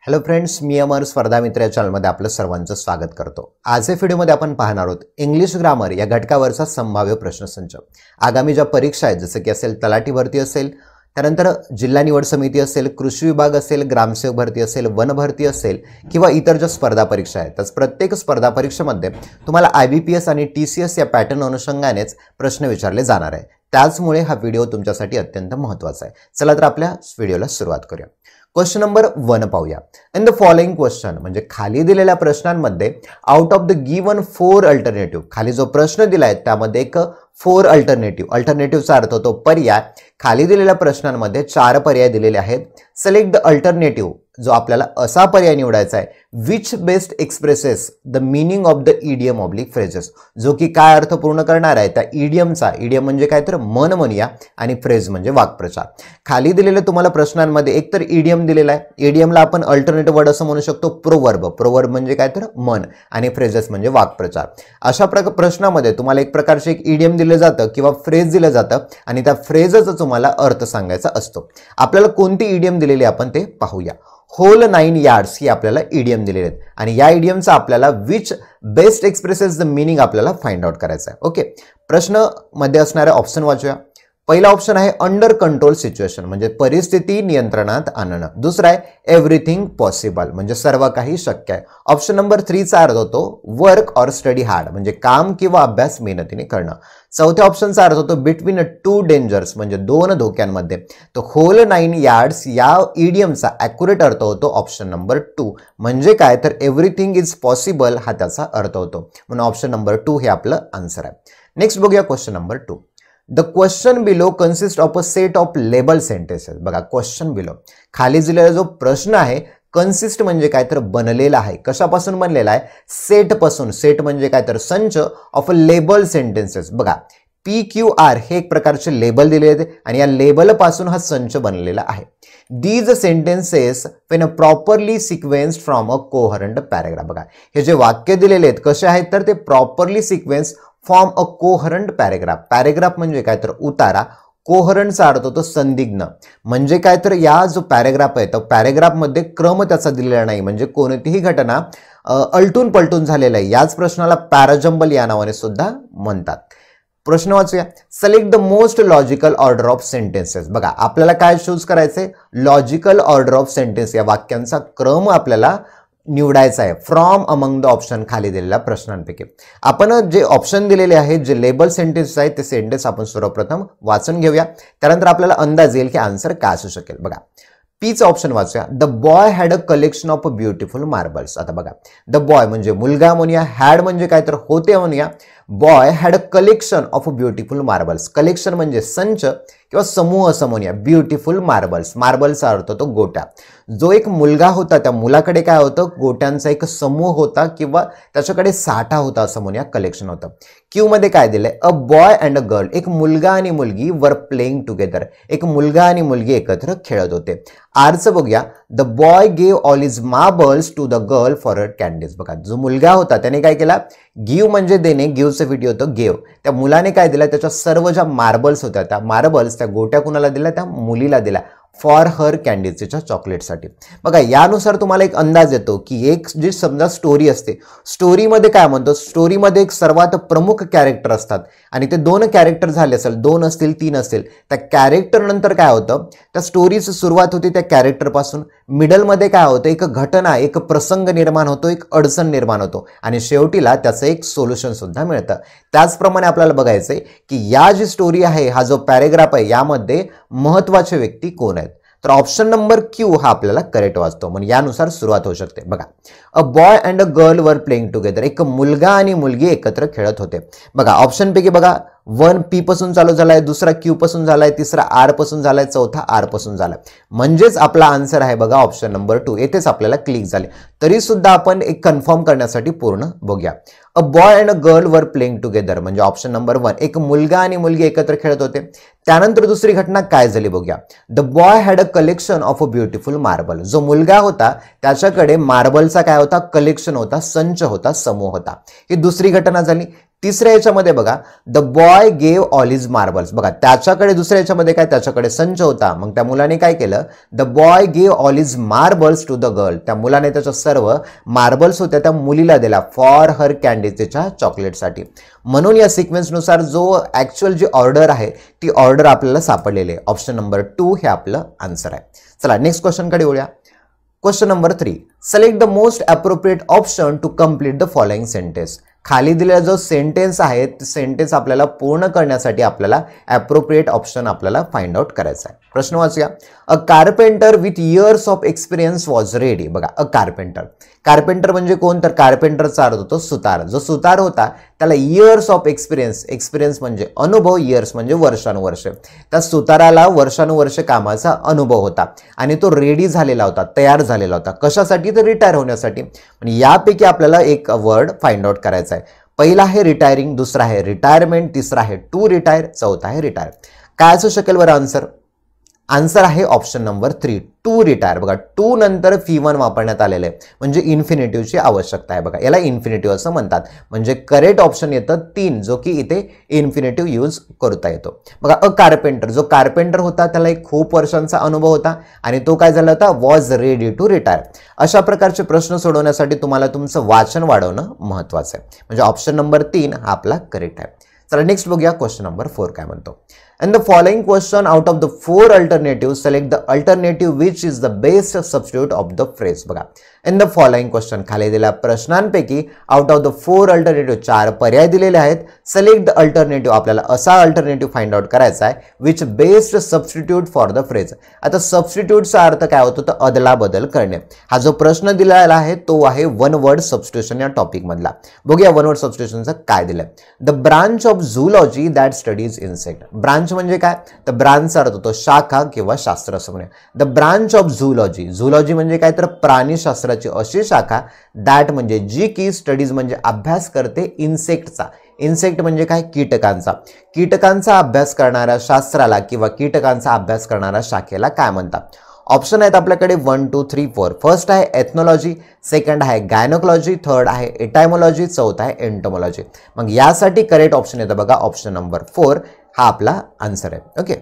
Hello friends, मी अमर स्पर्धा मित्र या चॅनलमध्ये आपलं सर्वांचं स्वागत करतो। आजच्या व्हिडिओमध्ये आपण पाहणार आहोत इंग्लिश ग्रामर या घटकावरचा संभाव्य प्रश्नसंच। आगामी ज्या परीक्षा आहेत जसं की असेल तलाठी भरती असेल, त्यानंतर जिल्हा निवड समिती असेल, कृषी विभाग असेल, ग्रामसेवक भरती असेल, वन भरती असेल किंवा इतर ज्या स्पर्धा परीक्षा आहेत, तर प्रत्येक स्पर्धा परीक्षेमध्ये तुम्हाला IBPS आणि TCS या पॅटर्न अनुषंगानेच प्रश्न विचारले जाणार आहे। त्याचमुळे हा व्हिडिओ तुमच्यासाठी अत्यंत महत्त्वाचा आहे। चला तर आपल्या व्हिडिओला सुरुवात करूया। क्वेश्चन नंबर 1 पाहूया। इन द फॉलोइंग क्वेश्चन म्हणजे खाली दिलेल्या प्रश्नांमध्ये out of the given 4 alternative, खाली जो प्रश्न दिलाय त्यामध्ये एक 4 अल्टरनेटिव्हचा अर्थ होतो पर्याय। खाली दिलेल्या प्रश्नांमध्ये 4 पर्याय दिलेले आहेत। सिलेक्ट द अल्टरनेटिव्ह, जो आपल्याला असा पर्याय निवडायचा आहे which best expresses the meaning of the idiom oblique phrases, जो की काय अर्थ पूर्ण करणार आहे त्या इडियमचा। इडियम म्हणजे काय तर मन म्हणूया आणि फ्रेज म्हणजे वाक्प्रचार। खाली दिलेल्या तुम्हाला प्रश्नांमध्ये एक तर इडियम दिलेला आहे, इडियमला आपण अल्टरनेटिव्ह वर्ड असं म्हणू शकतो प्रोवर्ब। प्रोवर्ब म्हणजे काय तर मन आणि फ्रेजेस म्हणजे वाक्प्रचार। अशा प्रश्नामध्ये तुम्हाला एक प्रकारचे एक इडियम दिलं जातं किंवा फ्रेज दिलं जातं आणि त्या फ्रेजचा तुम्हाला अर्थ सांगायचा असतो। आपल्याला कोणती इडियम दिलेली आपण ते पाहूया। होल 9 यार्ड्स ही आपल्याला इडियम दिलेले आहेत आणि या इडियमचा आपल्याला which best expresses the meaning आपल्याला फाइंड आउट करायचं आहे। ओके, प्रश्न मध्ये असणारे ऑप्शन वाचूया। पहिला ऑप्शन आहे अंडर कंट्रोल सिच्युएशन म्हणजे परिस्थिती नियंत्रणात आणणं। दुसरा आहे एव्हरीथिंग पॉसिबल म्हणजे सर्व काही शक्य आहे। ऑप्शन नंबर 3 चा अर्थ होतो वर्क ऑर स्टडी हार्ड म्हणजे काम किंवा अभ्यास मेहनतीने करणं। चौथ्या ऑप्शनचा अर्थ होतो बिटवीन 2 डेंजर्स म्हणजे 2 धोक्यांमध्ये। तो होल 9 यार्ड्स या इडियमचा ॲक्युरेट अर्थ होतो ऑप्शन नंबर 2 म्हणजे काय तर एव्हरीथिंग इज पॉसिबल हा त्याचा अर्थ होतो, म्हणून ऑप्शन नंबर 2 हे आपलं आन्सर आहे। नेक्स्ट बघूया question number 2। The question below consist of a set of label sentences. बघा क्वेश्चन बिलो खाली दिलेला जो प्रश्न आहे कन्सिस्ट म्हणजे काय तर बनलेला आहे, कशापासून बनलेला आहे सेट पासून। सेट म्हणजे काय तर संच ऑफ अ लेबल सेंटेन्सेस। बघा PQR हे एक प्रकारचे लेबल दिले आहेत आणि या लेबल पासून हा संच बनलेला आहे। These sentences when properly sequenced from a coherent paragraph। बघा हे जे वाक्य दिलेले आहेत कसे आहेत तर ते properly sequence form a coherent paragraph. Paragraph म्हणजे काय तर उतारा, कोहरंटचा अर्थ होतो संदिग्ध म्हणजे काय तर या जो पॅरेग्राफ आहे तो पॅरेग्राफ मध्ये क्रम त्याचा दिलेला नाही म्हणजे कोणतीही घटना अलटून पलटून झालेला आहे। याच प्रश्नाला पॅराजंबल या नावाने सुद्धा म्हणतात। प्रश्न वाचूया। Select the most logical order of sentences. बघा आपल्याला काय चूज करायचंय लॉजिकल ऑर्डर ऑफ सेंटेन्स, या वाक्यांचा क्रम आपल्याला निवडायचा आहे फ्रॉम अमंग द ऑप्शन खाली दिलेल्या प्रश्नांपैकी। आपण जे ऑप्शन दिलेले आहेत जे लेबल सेंटेन्स आहेत ते सेंटेन्स आपण सर्वप्रथम वाचून घेऊया, त्यानंतर आपल्याला अंदाज येईल की आन्सर काय असू शकेल। बघा पीचं ऑप्शन वाचूया। The boy had a collection of beautiful marbles. आता बघा द बॉय म्हणजे मुलगा म्हणूया, हॅड म्हणजे काय तर होते म्हणूया। Boy had a collection of beautiful marbles. Collection म्हणजे संच किंवा समूह असं म्हणूया। ब्युटिफुल मार्बल्स, मार्बलचा अर्थ होतो गोट्या। जो एक मुलगा होता त्या मुलाकडे काय होतं गोट्यांचा एक समूह होता किंवा त्याच्याकडे साठा होता असं म्हणूया, कलेक्शन होतं। क्यू मध्ये काय दिलंय a boy and a girl, एक मुलगा आणि मुलगी वर प्लेइंग टुगेदर, एक मुलगा आणि मुलगी एकत्र खेळत होते। आरचं बघूया। The boy gave all his marbles to the girl for her candies. बघा जो मुलगा होता त्याने काय केला गिव्ह म्हणजे देणे, गिव्हचं व्हिडिओ होतं गेव, त्या मुलाने काय दिला त्याच्या सर्व ज्या मार्बल्स होत्या त्या मार्बल्स त्या गोट्या कुणाला दिल्या त्या मुलीला दिल्या फॉर हर कॅन्डीज, तिच्या चॉकलेटसाठी। बघा यानुसार तुम्हाला एक अंदाज येतो की एक जी समजा स्टोरी असते, स्टोरीमध्ये काय म्हणतो स्टोरीमध्ये एक सर्वात प्रमुख कॅरेक्टर असतात आणि ते 2 कॅरेक्टर झाले असेल, 2 असतील 3 असतील, त्या कॅरेक्टर नंतर काय होतं त्या स्टोरीची सुरुवात होती त्या कॅरेक्टर पासून, मिडलमध्ये काय होतं एक घटना एक प्रसंग निर्माण होतो, एक अडचण निर्माण होतो आणि शेवटीला त्याचं एक सोल्युशन सुद्धा मिळतं। त्याचप्रमाणे आपल्याला बघायचंय की या जी स्टोरी आहे हा जो पॅरेग्राफ आहे यामध्ये महत्त्वाचे व्यक्ती कोण आहेत, तर ऑप्शन नंबर क्यू हा आपल्याला करेक्ट वाचतो, म्हणजे यानुसार सुरुवात होऊ शकते। बघा a boy and a girl were playing together, एक मुलगा आणि मुलगी एकत्र खेळत होते। बघा ऑप्शन पैकी बघा 1 P पासून चालू झालाय, दुसरा Q पासून झालाय, तिसरा R पासून झालाय, चौथा R पासून झालाय, म्हणजेच आपला आन्सर आहे बघा ऑप्शन नंबर 2। येथेच आपल्याला क्लिक झाले, तरी सुद्धा आपण एक कन्फर्म करण्यासाठी पूर्ण बघूया। A boy and a girl were playing together म्हणजे ऑप्शन नंबर 1, एक मुलगा आणि मुलगी एकत्र खेळत होते। त्यानंतर दुसरी घटना काय झाली बघूया। The boy had a collection of a beautiful marble, जो मुलगा होता त्याच्याकडे मार्बलचा काय होता कलेक्शन होता, संच होता, समूह होता। ही दुसरी घटना झाली। तिसऱ्या याच्यामध्ये बघा the boy gave all his marbles, बघा त्याच्याकडे दुसऱ्या याच्यामध्ये काय त्याच्याकडे संच होता, मग त्या मुलाने काय केलं, the boy gave all his marbles to the girl, त्या मुलाने त्याच्या सर्व मार्बल्स होत्या त्या मुलीला दिला फॉर हर कॅन्डी, त्याच्या चॉकलेटसाठी. म्हणून या सिक्वेन्सनुसार जो ऍक्च्युअल जी ऑर्डर आहे ती ऑर्डर आपल्याला सापडलेली आहे. ऑप्शन नंबर 2 हे आपलं आन्सर आहे. चला नेक्स्ट क्वेश्चनकडे वळूया. Question number 3, select the most appropriate option to complete the following sentence. खाली दिलेला जो सेंटेन्स आहे ते सेंटेन्स आपल्याला पूर्ण करण्यासाठी आपल्याला अप्रोप्रिएट ऑप्शन आपल्याला फाइंड आउट करायचा आहे. प्रश्न वाचूया. A carpenter with years of experience was ready. बघा अ कार्पेंटर, कार्पेंटर म्हणजे कोण, तर कार्पेंटरचा अर्थ होतो सुतार. जो सुतार होता त्याला इयर्स ऑफ एक्सपिरियन्स, एक्सपिरियन्स म्हणजे अनुभव, इयर्स म्हणजे वर्षानुवर्ष, त्या सुताराला वर्षानुवर्ष कामाचा अनुभव होता आणि तो रेडी झालेला होता, तयार झालेला होता. कशासाठी, तर रिटायर होण्यासाठी. आणि यापैकी आपल्याला एक वर्ड फाइंड आउट करायचा आहे. पहिला आहे रिटायरिंग, दुसरा आहे रिटायरमेंट, तिसरा आहे टू रिटायर, चौथा आहे रिटायर. काय असू शकेल बरं आन्सर? आन्सर आहे ऑप्शन नंबर 3 टू रिटायर. बघा टू नंतर V1 वापरण्यात आलेलं आहे म्हणजे इन्फिनिटिव्हची आवश्यकता आहे. बघा याला इन्फिनिटिव्ह असं म्हणतात. म्हणजे करेक्ट ऑप्शन येतं 3 जो की इथे इन्फिनिटिव्ह यूज करता येतो. बघा अ कार्पेंटर, जो कार्पेंटर होता त्याला एक खूप वर्षांचा अनुभव होता आणि तो काय झाला होता, वॉज रेडी टू रिटायर. अशा प्रकारचे प्रश्न सोडवण्यासाठी तुम्हाला तुमचं वाचन वाढवणं महत्वाचं आहे. म्हणजे ऑप्शन नंबर 3 हा आपला करेक्ट आहे. चला नेक्स्ट बघूया क्वेश्चन नंबर 4 काय म्हणतो. In the following question, out of the 4 alternatives, select the alternative which is the best substitute of the phrase. बघा in the following question, खाली दिलेल्या प्रश्नांपैकी out of the 4 alternative 4 पर्याय दिलेले आहेत. select the alternative, आपल्याला असा अल्टरनेटिव्ह फाइंड आउट करायचा आहे which best substitute for the phrase. आता सबस्टिट्यूटचा अर्थ काय होतो, तर अदला बदल करणे. हा जो प्रश्न दिलेला आहे तो आहे वन वर्ड सबस्टिट्यूशन या टॉपिक मधला. बघूया वन वर्ड सबस्टिट्यूशनचं काय दिलंय. The branch of zoology that studies insect. Branch म्हणजे काय, तर ब्रांचचा अर्थ होतो शाखा किंवा शास्त्र असं म्हणूया. The branch of zoology, zoology म्हणजे काय, तर प्राणीशास्त्राची अशी शाखा, दॅट म्हणजे जी की, स्टडीज म्हणजे अभ्यास करते इन्सेक्टचा. इन्सेक्ट म्हणजे काय, कीटकांचा. कीटकांचा अभ्यास करणाऱ्या शास्त्राला किंवा कीटकांचा अभ्यास करणाऱ्या शाखेला काय म्हणतात. ऑप्शन आहेत आपल्याकडे 1 2 3 4. फर्स्ट आहे एथनॉलॉजी, सेकंड आहे गायनोकॉलॉजी, थर्ड आहे एटायमोलॉजी, चौथा आहे एंटोमॉलॉजी. मग यासाठी करेक्ट ऑप्शन येतं बघा ऑप्शन नंबर 4 हा आपला आन्सर आहे. ओके,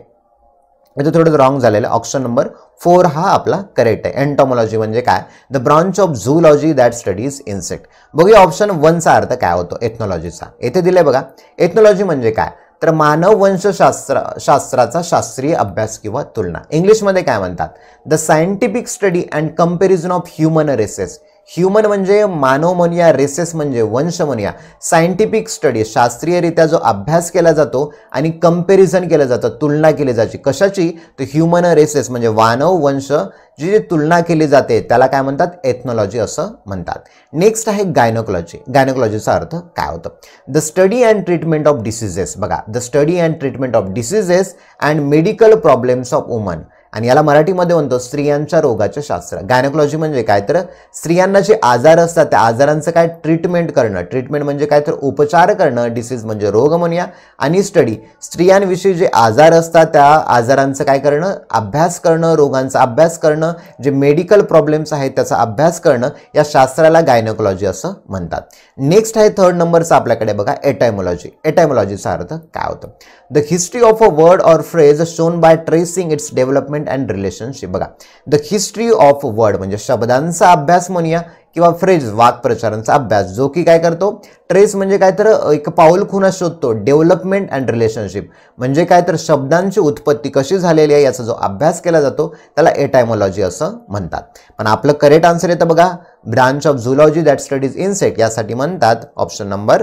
इथे थोडं रॉंग झालेलं. ऑप्शन नंबर 4 हा आपला करेक्ट आहे. एंटोमॉलॉजी म्हणजे काय, the branch of zoology that studies insect. बघूया ऑप्शन 1चा अर्थ काय होतो एथनॉलॉजीचा. येथे दिले बघा एथनॉलॉजी म्हणजे काय, तर मानव वंशशास्त्राचा शास्त्रीय अभ्यास किंवा तुलना. इंग्लिशमध्ये काय म्हणतात, the scientific study and comparison of human races. Human म्हणजे मानव म्हणूया, रेसेस म्हणजे वंश म्हणूया. सायंटिफिक स्टडी शास्त्रीयरित्या जो अभ्यास केला जातो आणि कंपॅरिझन केलं जातं, तुलना केली जाते. कशाची, तर ह्युमन रेसेस म्हणजे मानव वंश जी तुलना केली जाते त्याला काय म्हणतात, एथनॉलॉजी असं म्हणतात. नेक्स्ट आहे गायनोकॉलॉजी. गायनोकॉलॉजीचा अर्थ काय होतं, the study and treatment of diseases. बघा the study and treatment of diseases and medical problems of woman. आणि याला मराठीमध्ये म्हणतो स्त्रियांच्या रोगाचे शास्त्र. गायनोकॉलॉजी म्हणजे काय, तर स्त्रियांना जे आजार असतात त्या आजारांचं काय ट्रीटमेंट करणं. ट्रीटमेंट म्हणजे काय, तर उपचार करणं. डिसीज म्हणजे रोग म्हणूया. आणि स्टडी स्त्रियांविषयी जे आजार असतात त्या आजारांचं काय करणं, अभ्यास करणं, रोगांचा अभ्यास करणं, जे मेडिकल प्रॉब्लेम्स आहेत त्याचा अभ्यास करणं, या शास्त्राला गायनोकॉलॉजी असं म्हणतात. नेक्स्ट आहे थर्ड नंबरचा आपल्याकडे बघा एटायमोलॉजी. एटायमोलॉजीचा अर्थ काय होतं, the history of a word or phrase shown by tracing it's development and relationship. बघा द हिस्ट्री ऑफ वर्ड म्हणजे शब्दांचा अभ्यास म्हणूया किंवा फ्रेज वाक्प्रचारांचा अभ्यास, जो की काय करतो, ट्रेस म्हणजे काय, तर एक पाऊलखुणा शोधतो. डेव्हलपमेंट अँड रिलेशनशिप म्हणजे काय, तर शब्दांची उत्पत्ती कशी झालेली आहे याचा जो अभ्यास केला जातो त्याला एटायमोलॉजी असं म्हणतात. पण आपलं करेक्ट आन्सर येतं बघा branch of zoology that studies insect. यासाठी म्हणतात ऑप्शन नंबर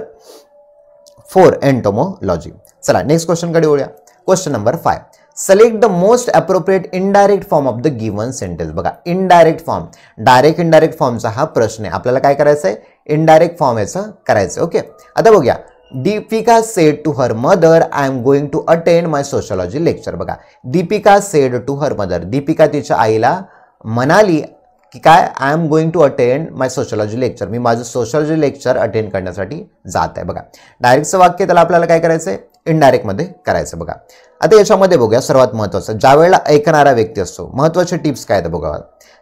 4 एंटोमोलॉजी. चला नेक्स्ट क्वेश्चन कडे वळूया. Question number 5, select the most appropriate indirect form of the given sentence. बघा इनडायरेक्ट फॉर्म, डायरेक्ट इनडायरेक्ट फॉर्मचा हा प्रश्न आहे. आपल्याला काय करायचं आहे, इनडायरेक्ट फॉर्म याचं करायचं. ओके, आता बघूया. Deepika said to her mother I am going to attend my sociology lecture. बघा Deepika said to her mother, Deepika तिच्या आईला म्हणाली की काय, I am going to attend my sociology lecture, मी माझं सोशलॉजी लेक्चर अटेंड करण्यासाठी जात आहे. बघा डायरेक्टचं वाक्य त्याला आपल्याला काय करायचं आहे, इनडायरेक्ट मध्ये करायचं बघा. आता याच्यामध्ये बघूया सर्वात महत्त्वाचं, ज्या वेळेला ऐकणारा व्यक्ती असतो महत्त्वाचे टिप्स काय आहेत बघा.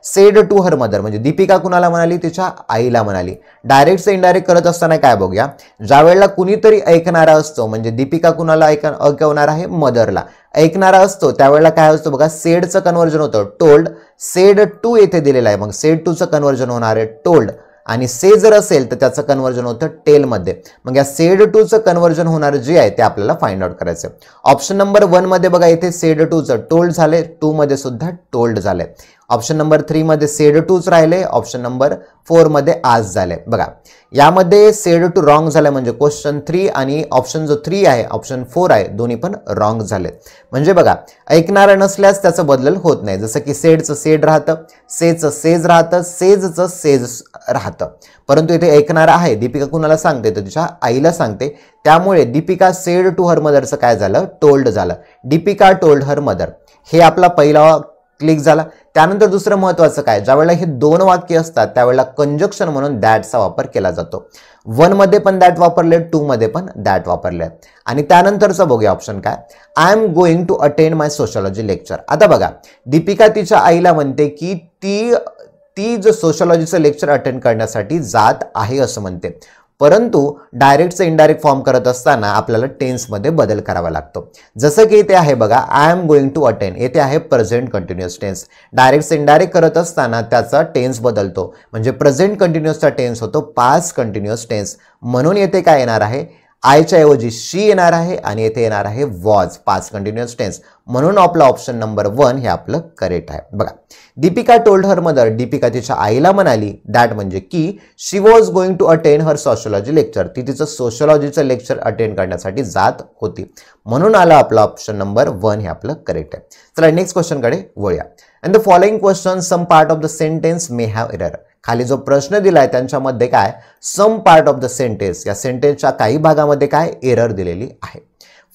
सेड टू हर मदर म्हणजे दीपिका कुणाला म्हणाली, तिच्या आईला म्हणाली. डायरेक्टचं इनडायरेक्ट करत असताना काय बघूया, ज्या वेळेला कुणीतरी ऐकणारा असतो म्हणजे दीपिका कुणाला ऐकवणार आहे, मदरला ऐकणारा असतो त्यावेळेला काय असतो बघा, सेडचं कन्वर्जन होतं टोल्ड. सेड टू येथे दिलेलं आहे, मग सेड टूचं कन्वर्जन होणार आहे टोल्ड, आणि से जर असेल तर त्याचं कन्वर्जन होतं टेलमध्ये. मग या सेड टूचं कन्वर्जन होणार जे आहे ते आपल्याला फाइंड आउट करायचं. ऑप्शन नंबर 1 मध्ये बघा इथे सेड टूचं टोल्ड झाले, 2 मध्ये सुद्धा टोल्ड झाले. ऑप्शन नंबर 3 मध्ये सेड टूच राहिले, ऑप्शन नंबर 4 मध्ये आज झाले. बघा यामध्ये सेड टू रॉंग झाले म्हणजे क्वेश्चन 3 आणि ऑप्शन जो 3 आहे ऑप्शन 4 आहे दोन्ही पण रॉंग झाले. म्हणजे बघा ऐकणारा नसल्यास त्याचं बदल होत नाही. जसं की सेडचं सेड राहतं, सेचं सेज राहतं, सेजचं सेज राहतं. परंतु इथे ऐकणारा आहे, दीपिका कुणाला सांगते तर तिच्या आईला सांगते, त्यामुळे दीपिका सेड टू हर मदरचं काय झालं, टोल्ड झालं. दीपिका टोल्ड हर मदर, हे आपला पहिला क्लिक झाला. त्यानंतर दुसरं महत्त्वाचं काय, ज्यावेळेला हे 2 वाक्य असतात त्यावेळेला कंजक्शन म्हणून दॅटचा वापर केला जातो. 1 मध्ये पण दॅट वापरले, 2 मध्ये पण दॅट वापरले. आणि त्यानंतरचं बघूया ऑप्शन काय, I am going to attend my sociology lecture. आता बघा दीपिका तिच्या आईला म्हणते की ती जो सोशॉलॉजीचं लेक्चर अटेंड करण्यासाठी जात आहे असं म्हणते. परंतु डायरेक्टचं इनडायरेक्ट फॉर्म करत असताना आपल्याला टेन्समध्ये बदल करावा लागतो. जसं की इथे आहे बघा, I am going to attend, येथे आहे प्रेझेंट कंटिन्युअस टेन्स. डायरेक्टचं इनडायरेक्ट करत असताना त्याचा टेन्स बदलतो, म्हणजे प्रेझेंट कंटिन्युअसचा टेन्स होतो पास्ट कंटिन्युअस टेन्स. म्हणून येथे काय येणार आहे, आयच्या ऐवजी शी येणार आहे आणि येथे येणार आहे वॉज, पास्ट कंटिन्युअस टेन्स. म्हणून आपलं ऑप्शन नंबर 1 हे आपलं करेक्ट आहे. बघा Deepika told her mother, Deepika तिच्या आईला म्हणाली, दॅट म्हणजे की she was going to attend her sociology lecture, ती तिचं सोशॉलॉजीचं लेक्चर अटेंड करण्यासाठी जात होती. म्हणून आलं आपलं ऑप्शन नंबर 1 हे आपलं करेक्ट आहे. चला नेक्स्ट क्वेश्चनकडे वळूया. And the following question some part of the sentence may have error. खाली जो प्रश्न दिलाय त्यांच्यामध्ये काय, some part of the sentence, या सेंटेन्सच्या काही भागामध्ये काय एरर दिलेली आहे.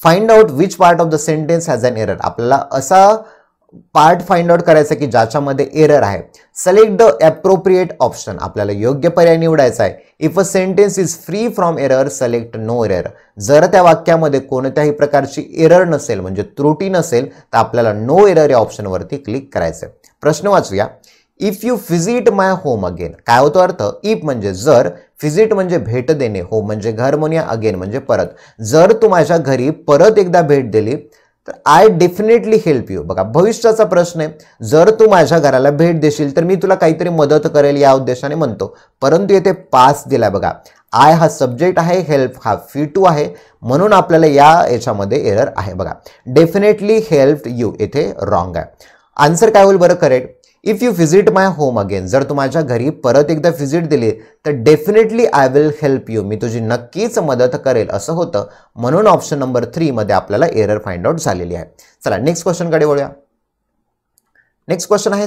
Find out which part of the sentence has an error. आपल्याला असा पार्ट फाइंड आउट करायचा की ज्याच्यामध्ये एरर आहे. सिलेक्ट द अप्रोप्रिएट ऑप्शन, आपल्याला योग्य पर्याय निवडायचा आहे. If a sentence is free from error select no error. जर त्या वाक्यामध्ये कोणत्याही प्रकारची एरर नसेल म्हणजे त्रुटी नसेल तर आपल्याला नो एरर या ऑप्शनवरती क्लिक करायचं आहे. प्रश्न वाचूया. If you visit my home again, काय होतो अर्थ, इफ म्हणजे जर, व्हिजिट म्हणजे भेट देणे, होम म्हणजे घर म्हणूया, अगेन म्हणजे परत. जर तू माझ्या घरी परत एकदा भेट दिली तर आय डेफिनेटली हेल्प यू. बघा भविष्याचा प्रश्न आहे, जर तू माझ्या घराला भेट देशील तर मी तुला काहीतरी मदत करेल या उद्देशाने म्हणतो. परंतु येथे पास्ट दिलाय बघा, आय हा सब्जेक्ट आहे, हेल्प हा V2 आहे, म्हणून आपल्याला याच्यामध्ये एरर आहे. बघा डेफिनेटली हेल्प यू येथे रॉंग आहे. आन्सर काय होईल बरं correct, if you visit my home again, जर तू माझ्या घरी परत एकदा व्हिजिट दिली तर definitely I will help you, मी तुझी नक्कीच मदत करेल असं होतं. म्हणून ऑप्शन नंबर 3 मध्ये आपल्याला एरर फाइंड आउट झालेली आहे. चला नेक्स्ट क्वेश्चनकडे वळूया. नेक्स्ट क्वेश्चन आहे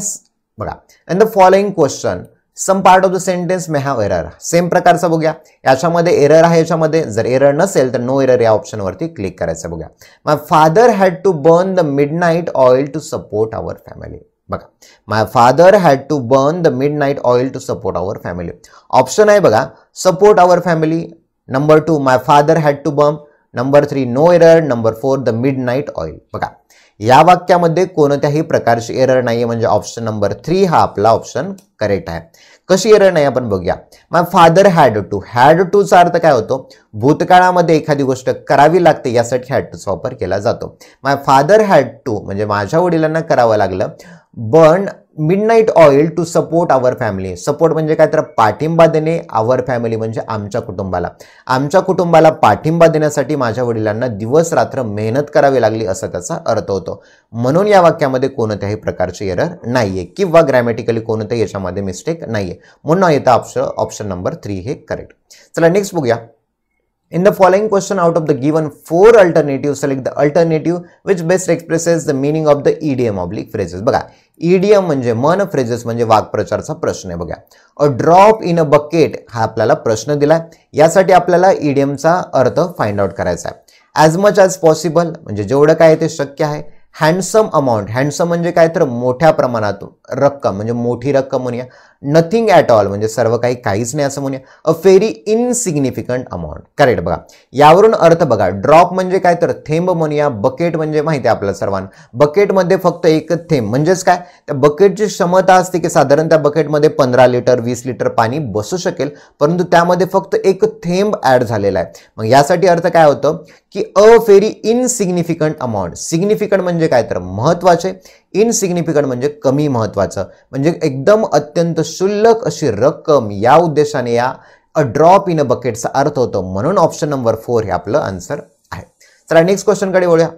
बघा, and the following question some part of the sentence may have error. Same प्रकारचा बघूया, याच्यामध्ये एरर आहे, याच्यामध्ये जर एरर नसेल तर नो एरर या ऑप्शनवरती क्लिक करायचं. बघा my father had to burn the midnight oil to support our family. बघा my father had to burn the midnight oil to support our family. Option आहे बघा, support our family. Number 2 my father had to burn. Number 3 no error. Number 4 the midnight oil. बघा या वाक्यामध्ये कोणत्याही प्रकारची error नाहीये, म्हणजे ऑप्शन नंबर 3 हा आपला ऑप्शन करेक्ट आहे. कशी एरर नाही आपण बघूया. My father had to, had to चा अर्थ काय होतो, भूतकाळामध्ये एखादी गोष्ट करावी लागते यासाठी हॅड टूचा वापर केला जातो. माय फादर हॅड टू म्हणजे माझ्या वडिलांना करावं लागलं burn midnight oil to support our family. Support म्हणजे काय तर पाठिंबा देणे, आवर फॅमिली म्हणजे आमच्या कुटुंबाला. आमच्या कुटुंबाला पाठिंबा देण्यासाठी माझ्या वडिलांना दिवस रात्र मेहनत करावी लागली असा त्याचा अर्थ होतो. म्हणून या वाक्यामध्ये कोणत्याही प्रकारची एरर नाहीये किंवा ग्रॅमॅटिकली कोणत्याही याच्यामध्ये मिस्टेक नाहीये. म्हणून येतं ऑप्शन नंबर 3 हे करेक्ट. चला नेक्स्ट बघूया. In the following question, out of the given 4 alternatives, select the alternative which best expresses the meaning of the idiom oblique phrases. बघा idiom म्हणजे मन, phrases म्हणजे वाक्प्रचारचा प्रश्न आहे. बघा a drop in a bucket हा आपल्याला प्रश्न दिलाय. यासाठी आपल्याला idiomचा अर्थ फाइंड आउट करायचा आहे. ॲज मच ॲज पॉसिबल म्हणजे जेवढं काय ते शक्य आहे. हँडसम अमाऊंट, हँडसम म्हणजे काय तर मोठ्या प्रमाणात रक्कम, म्हणजे मोठी रक्कम म्हणूया. नथिंग ॲट ऑल म्हणजे सर्व काही काहीच नाही असं म्हणूया. A very insignificant amount. Correct. बघा यावरून अर्थ बघा. ड्रॉप म्हणजे काय तर थेंब म्हणूया. बकेट म्हणजे माहिती आहे आपल्याला सर्वांना, बकेटमध्ये फक्त एकच थेंब म्हणजेच काय, त्या बकेटची क्षमता असते की साधारण त्या बकेटमध्ये 15 लिटर 20 लिटर पाणी बसू शकेल, परंतु त्यामध्ये फक्त एक थेंब ऍड झालेला आहे. मग यासाठी अर्थ काय होतं की अ व्हेरी इनसिग्निफिकंट अमाऊंट. सिग्निफिकंट म्हणजे काय तर महत्वाचे, इनसिग्निफिकंट म्हणजे कमी महत्वाचं, म्हणजे एकदम अत्यंत क्षुल्लक अशी रक्कम. या उद्देशाने या अ ड्रॉप इन अ बकेटचा अर्थ होतो. म्हणून ऑप्शन नंबर 4 हे आपलं आन्सर आहे. चला नेक्स्ट क्वेश्चन कडे वळूया.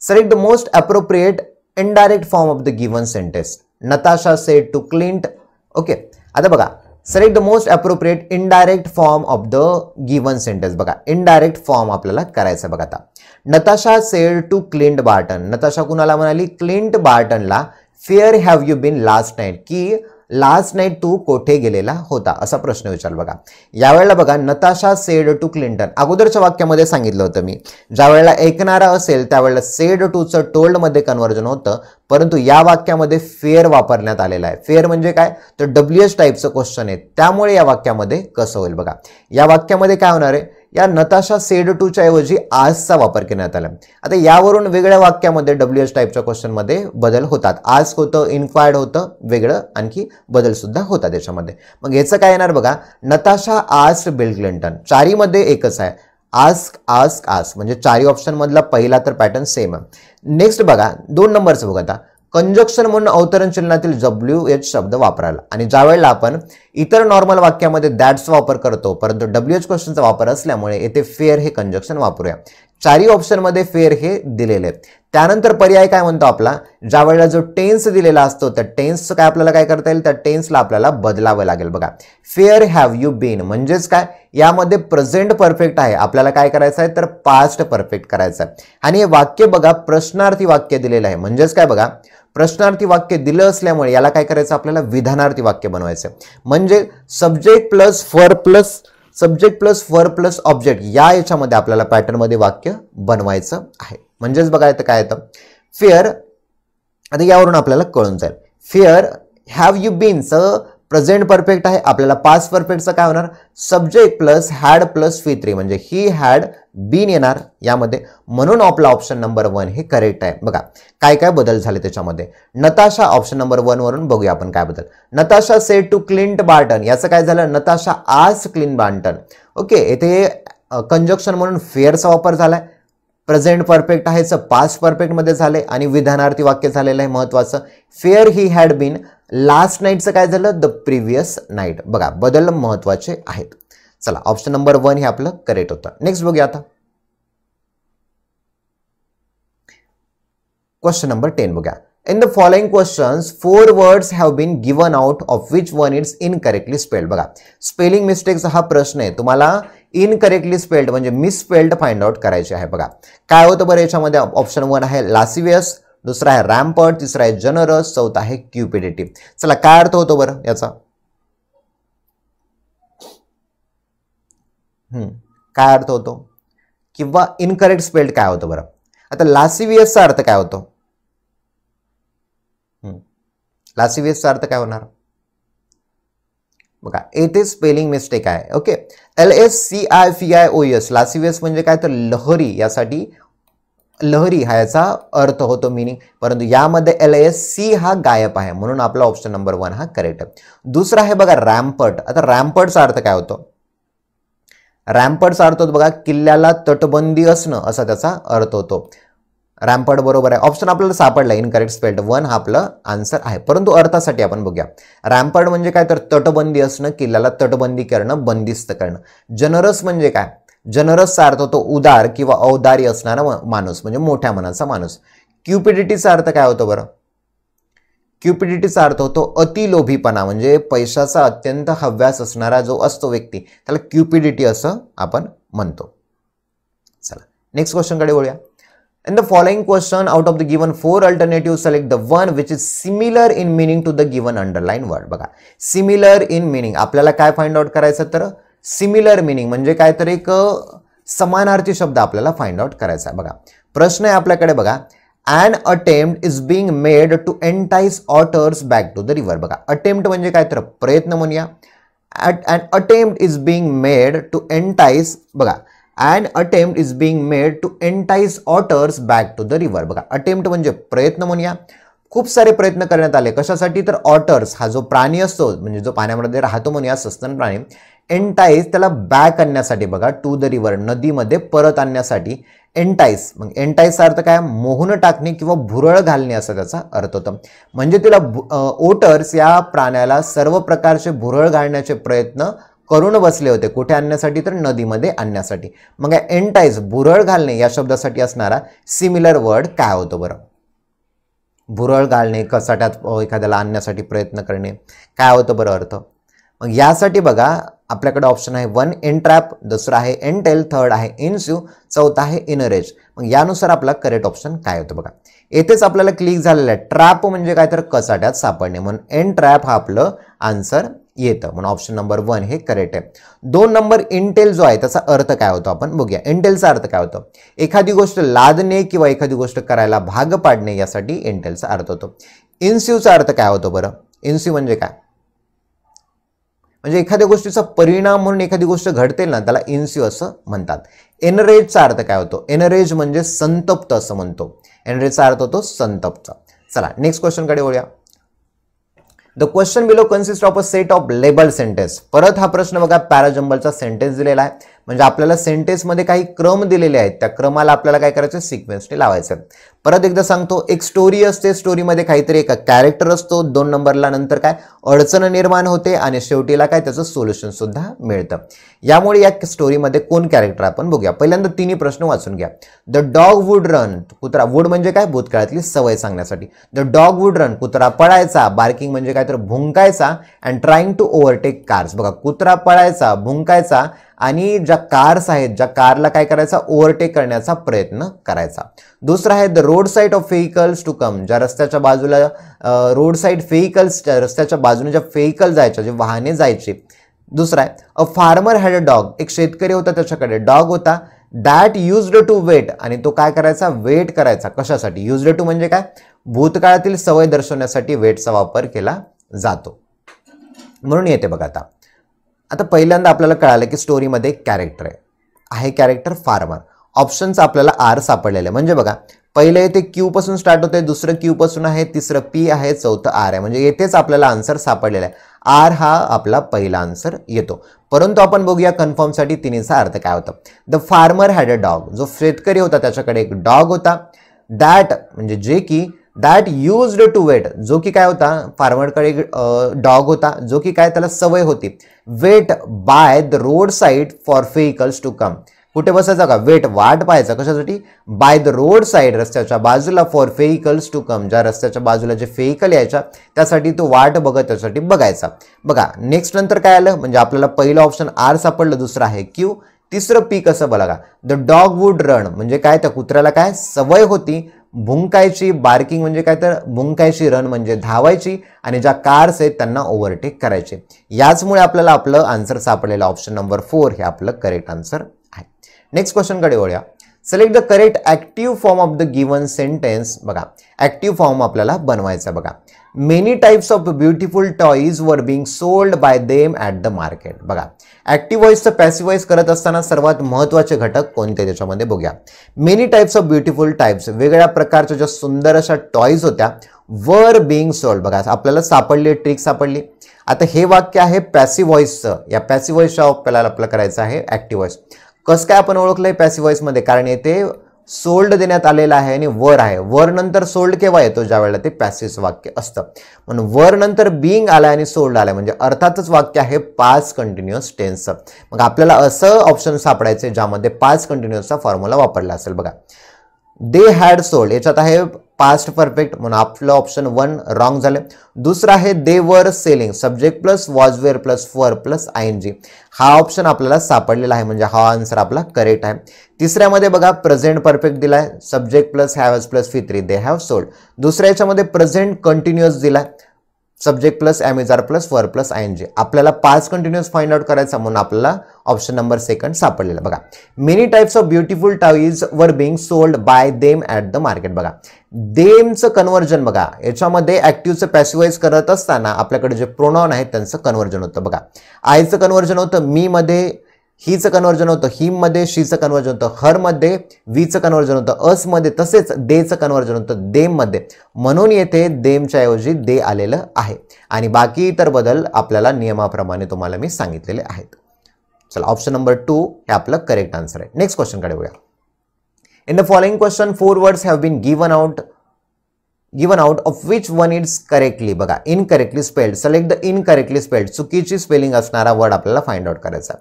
Select the most appropriate indirect form of the given sentence. Natasha said to Clint. Okay. आता बघा, select the most appropriate indirect form of the given sentence. बघा indirect form आपल्याला करायचं बघा. आता Natasha said to Clint Barton. Natasha कुणाला म्हणाली? Clint बार्टनला. Where have you been last night? की लास्ट नाईट तू कोठे गेलेला होता, असा प्रश्न विचारला. बघा यावेळेला बघा नताशा सेड टू क्लिंटन. अगोदरच्या वाक्यामध्ये सांगितलं होतं मी, ज्या वेळेला ऐकणारा असेल त्यावेळेला सेड टूचं टोल्ड मध्ये कन्वर्जन होतं, परंतु या वाक्यामध्ये फेअर वापरण्यात आलेला आहे. फेअर म्हणजे काय तर WH टाईपचं क्वेश्चन आहे, त्यामुळे या वाक्यामध्ये कसं होईल बघा. या वाक्यामध्ये काय होणार आहे, या नताशा सेड टूच्या ऐवजी आजचा वापर करण्यात आला. आता यावरून वेगळ्या वाक्यामध्ये WH टाईपच्या क्वेश्चनमध्ये बदल होतात. आज होतं, इन्क्वायर्ड होतं, वेगळं आणखी बदल सुद्धा होता त्याच्यामध्ये. मग याचं काय येणार बघा, नताशा आस्क्ड बिल क्लिंटन. चारीमध्ये एकच आहे, आस्क आस्क आस्क, म्हणजे चारी ऑप्शन मधला पहिला तर पॅटर्न सेम आहे. नेक्स्ट बघा 2 नंबरचं बघा. आता कंजक्शन म्हणून अवतरण चिन्हातील WH शब्द वापरायला, आणि ज्या वेळेला आपण इतर नॉर्मल वाक्यामध्ये दॅट्सचा वापर करतो, परंतु WH क्वेश्चनचा वापर असल्यामुळे येथे फेअर हे कंजक्शन वापरूया. चारी ऑप्शन मध्ये फेअर हे दिलेले आहे. त्यानंतर पर्याय काय म्हणतो आपला, ज्या वेळेला जो टेन्स दिलेला असतो त्या टेन्सचं काय आपल्याला काय करता येईल, त्या टेन्सला आपल्याला बदलावं लागेल. बघा फेअर हॅव यू बीन म्हणजेच काय, यामध्ये प्रेझेंट परफेक्ट आहे, आपल्याला काय करायचं आहे तर पास्ट परफेक्ट करायचं आहे. आणि हे वाक्य बघा प्रश्नार्थी वाक्य दिलेलं आहे, म्हणजेच काय बघा प्रश्नार्थी वाक्य दिलं असल्यामुळे याला काय करायचं आपल्याला विधानार्थी वाक्य बनवायचं. म्हणजे subject plus fur plus object या याच्यामध्ये आपल्याला पॅटर्न मध्ये वाक्य बनवायचं आहे. म्हणजेच बघा इथं काय येतं फेअर. आता यावरून आपल्याला कळून जाईल, फेअर हॅव यू बीनचं प्रेझेंट परफेक्ट आहे, आपल्याला पास्ट परफेक्टचं काय होणार subject plus had plus V3 म्हणजे ही हॅड बीन येणार यामध्ये. म्हणून आपला ऑप्शन नंबर 1 हे करेक्ट आहे. बघा काय काय बदल झाले त्याच्यामध्ये. नताशा ऑप्शन नंबर 1 वरून बघूया आपण काय बदल. Natasha said to Clint Barton, याचं काय झालं Natasha asked Clint Barton. Okay, येथे कंजक्शन म्हणून फेअरचा वापर झालाय, प्रेझेंट परफेक्ट आहे पास्ट परफेक्ट मध्ये झाले, आणि विधानार्थी वाक्य झालेलं आहे महत्वाचं. Where he had been last नाईटचं काय झालं द प्रिव्हियस नाईट. बघा बदल महत्वाचे आहेत. चला ऑप्शन नंबर 1 हे आपलं करेक्ट होतं. नेक्स्ट बघूया आता क्वेश्चन नंबर 10 बघा. In the following questions, 4 words have been given out of which one is incorrectly spelled. बघा स्पेलिंग मिस्टेक्स हा प्रश्न आहे, तुम्हाला इनकरेक्टली स्पेल्ड म्हणजे मिसस्पेल्ड फाइंड आउट करायचे आहे. बघा काय होतं बरं याच्यामध्ये. ऑप्शन 1 आहे लासिवियस, दुसरा आहे रॅम्पर्ट, तिसरा आहे जनरस, चौथा आहे क्युपिडिटी. चला काय अर्थ होतो बरं याचा, काय अर्थ होतो किंवा इनकरेक्ट स्पेल्ड काय होतं बरं. आता लासिवियसचा अर्थ काय होतो, लासिवियसचा अर्थ काय होणार बघा, येथे स्पेलिंग मिस्टेक आहे. ओके, LACIFIOUS लासिवियस म्हणजे काय तर लहरी, यासाठी लहरी हा याचा अर्थ होतो मीनिंग, परंतु यामध्ये LASC हा गायब आहे, म्हणून आपला ऑप्शन नंबर 1 हा करेक्ट आहे. दुसरा आहे बघा रॅम्पर्ट. आता रॅम्पर्टचा अर्थ काय होतो, रॅम्पर्टचा अर्थ होतो बघा किल्ल्याला तटबंदी असणं असा त्याचा अर्थ होतो. रॅम्पर्ट बरोबर आहे, ऑप्शन आपल्याला सापडला इनकरेक्ट स्पेल्ड 1 हा आपलं आन्सर आहे. परंतु अर्थासाठी आपण बघूया. रॅम्पर्ट म्हणजे काय तर तटबंदी असणं, किल्ल्याला तटबंदी करणं, बंदिस्त करणं. जनरस म्हणजे काय, जनरसचा अर्थ होतो उदार किंवा औदार्य असणारा माणूस म्हणजे मोठ्या मनाचा माणूस. क्युपिडिटीचा अर्थ काय होतो बरं, क्युपिडिटीचा अर्थ होतो अतिलोभीपणा म्हणजे पैशाचा अत्यंत हव्यास असणारा जो असतो व्यक्ती, त्याला क्युपिडिटी असं आपण म्हणतो. चला नेक्स्ट क्वेश्चन कडे वळूया. In the following question, out of the given 4 alternatives, select the one which is similar in meaning to the given underlined word. बघा similar in meaning आपल्याला काय फाइंड आउट करायचं तर सिमिलर मिनिंग म्हणजे काय तर एक समानार्थी शब्द आपल्याला फाइंड आउट करायचा आहे. बघा प्रश्न आहे आपल्याकडे बघा, an attempt is being made to entice otters back to the river. बघा attempt म्हणजे काय तर प्रयत्न म्हणूया. an attempt is being made to entice, बघा an attempt is being made to entice otters back to the river. बघा attempt म्हणजे प्रयत्न म्हणूया. खूप सारे प्रयत्न करण्यात आले कशासाठी तर ऑटर्स हा जो प्राणी असतो म्हणजे जो पाण्यामध्ये राहतो म्हणूया सस्तन प्राणी, एंटाईस त्याला बॅक आणण्यासाठी बघा टू द रिव्हर नदीमध्ये परत आणण्यासाठी एंटाईस. मग एंटाईसचा अर्थ काय मोहून टाकणे किंवा भुरळ घालणे असा त्याचा अर्थ होतो. म्हणजे तिला ओटर्स या प्राण्याला सर्व प्रकारचे भुरळ घालण्याचे प्रयत्न करून बसले होते. कुठे आणण्यासाठी तर नदीमध्ये आणण्यासाठी. मग एंटाईस भुरळ घालणे या शब्दासाठी असणारा सिमिलर वर्ड काय होतो बरं? भुरळ घालणे, कचाट्यात एखाद्याला आणण्यासाठी प्रयत्न करणे, काय होतं बरं अर्थ? मग यासाठी बघा आपल्याकडे ऑप्शन आहे 1 एनट्रॅप, दुसरा आहे एनटेल, थर्ड आहे इन्स्यू, चौथा आहे इनरेज. मग यानुसार आपला करेक्ट ऑप्शन काय होतं बघा. येथेच आपल्याला क्लिक झालेलं आहे. ट्रॅप म्हणजे काय तर कचाट्यात सापडणे, म्हणून एनट्रॅप हा आपलं आन्सर येतं, म्हणून ऑप्शन नंबर 1 हे करेक्ट आहे. 2 नंबर इंटेल जो आहे त्याचा अर्थ काय होतो आपण बघूया. इंटेलचा अर्थ काय होतो? एखादी गोष्ट लादणे किंवा एखादी गोष्ट करायला भाग पाडणे यासाठी इंटेलचा अर्थ होतो. इन्स्यूचा अर्थ काय होतो बरं? इन्स्यू म्हणजे काय? म्हणजे एखाद्या गोष्टीचा परिणाम म्हणून एखादी गोष्ट घडते ना त्याला इन्स्यू असं म्हणतात. एनरेजचा अर्थ काय होतो? एनरेज म्हणजे संतप्त असं म्हणतो. एनरेजचा अर्थ होतो संतप्त. चला नेक्स्ट क्वेश्चन कडे वळूया. The question below consist of a set of label sentence. परत हा प्रश्न बघा पॅराजंबलचा सेंटेन्स दिलेला आहे. म्हणजे आपल्याला सेंटेन्स मध्ये काही क्रम दिलेले आहेत, त्या क्रमाला आपल्याला काय करायचं सिक्वेन्सने लावायचं. परत एकदा सांगतो, एक स्टोरी असते, स्टोरीमध्ये काहीतरी एक कॅरेक्टर असतो, 2 नंबरला नंतर काय अडचण निर्माण होते आणि शेवटीला काय त्याचं सोल्युशन सुद्धा मिळतं. यामुळे या स्टोरीमध्ये कोण कॅरेक्टर आपण बघूया. पहिल्यांदा तिन्ही प्रश्न वाचून घ्या. द डॉग वुड रन, कुत्रा, वुड म्हणजे काय भूतकाळातली सवय सांगण्यासाठी. द डॉग वुड रन, कुत्रा पळायचा, बार्किंग म्हणजे काय तर भुंकायचा, and trying to overtake cars. बघा कुत्रा पळायचा, भुंकायचा आणि ज्या कार्स आहेत ज्या कारला काय करायचा ओव्हरटेक करण्याचा प्रयत्न करायचा. दुसरा आहे the road side of vehicles to come, ज्या रस्त्याच्या बाजूला रोड साईड व्हेकल्स, रस्त्याच्या बाजूने ज्या व्हेकल जायच्या, जे वाहने जायचे. दुसरा आहे a farmer had a dog, एक शेतकरी होता त्याच्याकडे डॉग होता. दॅट युज्ड टू वेट, आणि तो काय करायचा वेट करायचा. कशासाठी? युज्ड टू म्हणजे काय भूतकाळातील सवय दर्शवण्यासाठी वेटचा वापर केला जातो म्हणून येते बघा. आता पहिल्यांदा आपल्याला कळालं की स्टोरीमध्ये कॅरेक्टर आहे कॅरेक्टर फार्मर. ऑप्शनचा आपल्याला आर सापडलेलं आहे. म्हणजे बघा पहिले येथे क्यू पासून स्टार्ट होते, दुसरं क्यू पासून आहे, तिसरं पी आहे, चौथं आर आहे. म्हणजे येथेच आपल्याला आन्सर सापडलेला आहे. आर हा आपला पहिला आन्सर येतो. परंतु आपण बघूया कन्फर्मसाठी तिन्हीचा अर्थ काय होता. The farmer had a dog, जो शेतकरी होता त्याच्याकडे एक डॉग होता. दॅट म्हणजे जे की दॅट युज्ड टू वेट, जो की काय होता फार्मरकडे डॉग होता जो की काय त्याला सवय होती wait by the road side for vehicles to come. कुठे बसायचा का वेट वाट पाहायचा कशासाठी बाय द रोड साईड रस्त्याच्या बाजूला फॉर व्हेकल्स टू कम, ज्या रस्त्याच्या बाजूला जे व्हेकल यायच्या त्यासाठी तो वाट बघत त्यासाठी बघायचा. बघा नेक्स्ट नंतर काय आलं म्हणजे आपल्याला पहिलं ऑप्शन आर सापडलं, दुसरं आहे क्यू, तिसरं पी कसं बघा. द डॉग वुड रन म्हणजे काय त्या कुत्र्याला काय सवय होती भुंकायची, बार्किंग म्हणजे काय तर भुंकायची, रन म्हणजे धावायची, आणि ज्या कार्स आहेत त्यांना ओव्हरटेक करायचे. याचमुळे आपल्याला आपलं आन्सर सापडलेलं ऑप्शन नंबर 4 हे आपलं करेक्ट आन्सर आहे. नेक्स्ट क्वेश्चन कडे वळूया. Select the correct active form of the given sentence. बघा ऍक्टिव्ह फॉर्म आपल्याला बनवायचा. बघा many types of beautiful toys were being sold by them at the market. बघा ऍक्टिव्ह व्हॉइसचं पॅसिव्ह व्हॉइस करत असताना सर्वात महत्त्वाचे घटक कोणते त्याच्यामध्ये बघूया. Many types of beautiful types, वेगवेगळ्या प्रकारच्या ज्या सुंदर अशा टॉईज होत्या वर बिंग सोल्ड. बघा आपल्याला सापडली ट्रिक सापडली. आता हे वाक्य आहे पॅसिव्ह व्हॉइसचं. या पॅसिव्ह व्हॉइसच्या आपल्याला करायचं आहे ऍक्टिव्ह व्हॉइस. कसं काय आपण ओळखलंय पॅसिव्ह व्हॉइस मध्ये, कारण येथे सोल्ड देण्यात आलेला आहे आणि वर आहे. वर नंतर सोल्ड केव्हा येतो ज्या वेळेला ते पॅसिव्ह वाक्य असतं. म्हणून वर नंतर बिंग आलाय आणि सोल्ड आलाय म्हणजे अर्थातच वाक्य आहे पास्ट कंटिन्युअस टेन्सचं. मग आपल्याला असं ऑप्शन सापडायचे ज्यामध्ये पास्ट कंटिन्युअसचा फॉर्म्युला वापरला असेल. बघा दे हॅड सोल्ड, याच्यात आहे पास्ट परफेक्ट म्हणून आपलं ऑप्शन 1 रॉंग झालं. दुसरा आहे they were selling, subject plus was were plus were plus ING. हा ऑप्शन आपल्याला सापडलेला आहे म्हणजे हा आन्सर आपला करेक्ट आहे. तिसऱ्यामध्ये बघा प्रेझेंट परफेक्ट दिलाय, subject plus haves plus V3 they have sold. दुसऱ्या याच्यामध्ये प्रेझेंट कंटिन्युअस दिलाय, subject plus am is are plus were plus I N G. आपल्याला 5 कंटिन्युअस फाइंड आउट करायचा म्हणून आपल्याला ऑप्शन नंबर सेकंड सापडलेला. बघा, many types of beautiful toys were being sold by them at the market. बघा, देमचं कन्व्हर्जन बघा, याच्यामध्ये ऍक्टिव्हचं पॅसिवाइज करत असताना आपल्याकडे जे प्रोनाउन आहेत त्यांचं कन्व्हर्जन होतं. बघा, आयचं कन्व्हर्जन होतं मी मध्ये, हीचं कन्व्हर्जन होतं हिम मध्ये, शीचं कन्व्हर्जन होतं हर मध्ये, वीचं कन्व्हर्जन होतं अस मध्ये, तसेच देचं कन्व्हर्जन होतं देम मध्ये. म्हणून येथे देमच्या ऐवजी दे आलेलं आहे आणि बाकी इतर बदल आपल्याला नियमाप्रमाणे तुम्हाला मी सांगितलेले आहेत. चला, ऑप्शन नंबर 2 हे आपलं करेक्ट आन्सर आहे. नेक्स्ट क्वेश्चन कडे बघूया. In the following question 4 words have been given out of which one is correctly. बघा, incorrectly spelled. Select the incorrectly spelled, चुकीची स्पेलिंग असणारा वर्ड आपल्याला फाइंड आउट करायचा.